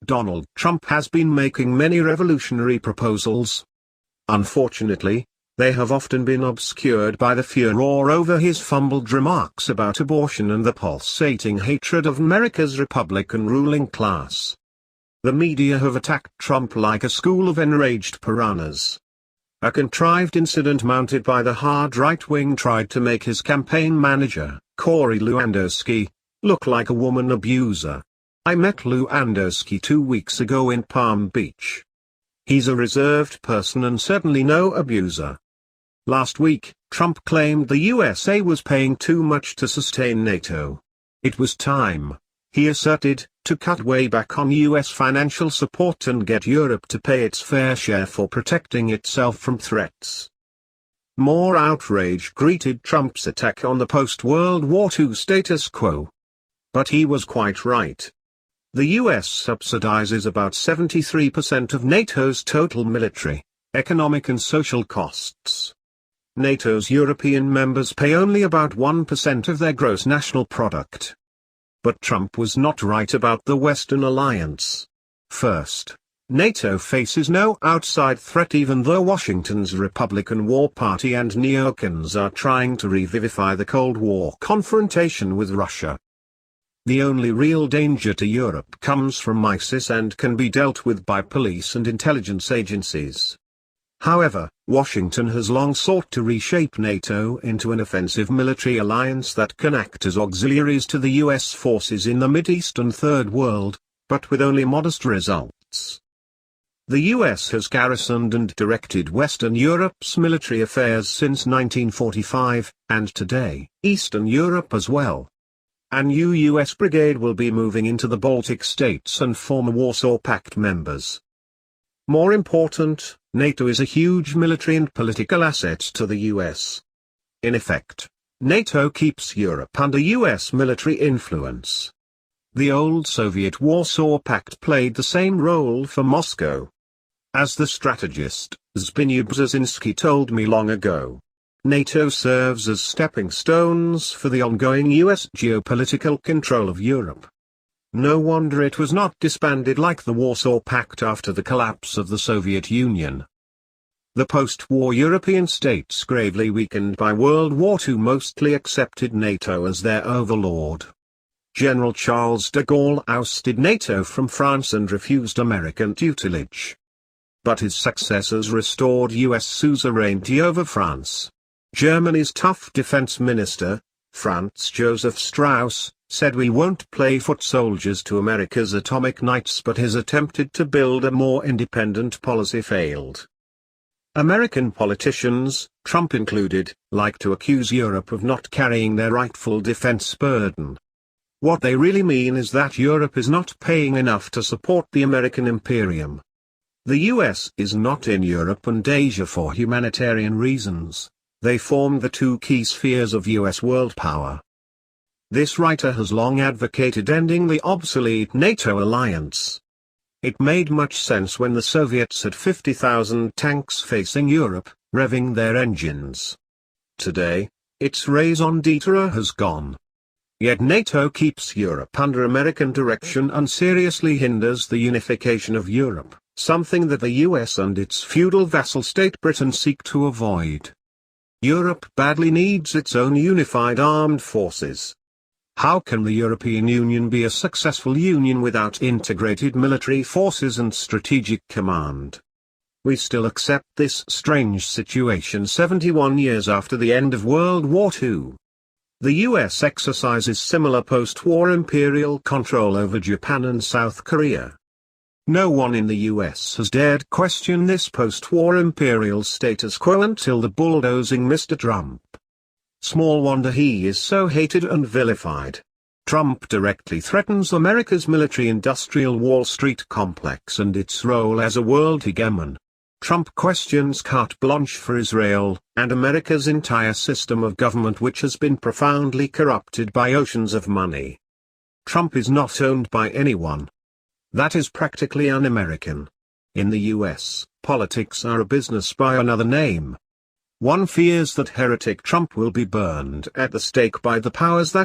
Donald Trump has been making many revolutionary proposals. Unfortunately, they have often been obscured by the furor over his fumbled remarks about abortion and the pulsating hatred of America's Republican ruling class. The media have attacked Trump like a school of enraged piranhas. A contrived incident mounted by the hard right wing tried to make his campaign manager, Corey Lewandowski, look like a woman abuser. I met Lewandowski 2 weeks ago in Palm Beach. He's a reserved person and certainly no abuser. Last week, Trump claimed the USA was paying too much to sustain NATO. It was time, he asserted, to cut way back on US financial support and get Europe to pay its fair share for protecting itself from threats. More outrage greeted Trump's attack on the post-World War II status quo. But he was quite right. The US subsidizes about 73% of NATO's total military, economic and social costs. NATO's European members pay only about 1% of their gross national product. But Trump was not right about the Western alliance. First, NATO faces no outside threat even though Washington's Republican War Party and neocons are trying to revivify the Cold War confrontation with Russia. The only real danger to Europe comes from ISIS and can be dealt with by police and intelligence agencies. However, Washington has long sought to reshape NATO into an offensive military alliance that can act as auxiliaries to the US forces in the Mideast and Third World, but with only modest results. The US has garrisoned and directed Western Europe's military affairs since 1945, and today, Eastern Europe as well. A new US brigade will be moving into the Baltic states and former Warsaw Pact members. More important, NATO is a huge military and political asset to the US. In effect, NATO keeps Europe under US military influence. The old Soviet Warsaw Pact played the same role for Moscow. As the strategist, Zbigniew Brzezinski told me long ago, NATO serves as stepping stones for the ongoing US geopolitical control of Europe. No wonder it was not disbanded like the Warsaw Pact after the collapse of the Soviet Union. The post-war European states gravely weakened by World War II mostly accepted NATO as their overlord. General Charles de Gaulle ousted NATO from France and refused American tutelage. But his successors restored US suzerainty over France. Germany's tough defense minister, Franz Joseph Strauss, said we won't play foot soldiers to America's atomic knights, but his attempted to build a more independent policy failed. American politicians, Trump included, like to accuse Europe of not carrying their rightful defense burden. What they really mean is that Europe is not paying enough to support the American imperium. The US is not in Europe and Asia for humanitarian reasons. They form the two key spheres of US world power. This writer has long advocated ending the obsolete NATO alliance. It made much sense when the Soviets had 50,000 tanks facing Europe, revving their engines. Today, its raison d'etre has gone. Yet NATO keeps Europe under American direction and seriously hinders the unification of Europe, something that the US and its feudal vassal state Britain seek to avoid. Europe badly needs its own unified armed forces. How can the European Union be a successful union without integrated military forces and strategic command? We still accept this strange situation 71 years after the end of World War II. The US exercises similar post-war imperial control over Japan and South Korea. No one in the US has dared question this post-war imperial status quo until the bulldozing Mr. Trump. Small wonder he is so hated and vilified. Trump directly threatens America's military-industrial Wall Street complex and its role as a world hegemon. Trump questions carte blanche for Israel, and America's entire system of government, which has been profoundly corrupted by oceans of money. Trump is not owned by anyone. That is practically un-American. In the US, politics are a business by another name. One fears that heretic Trump will be burned at the stake by the powers that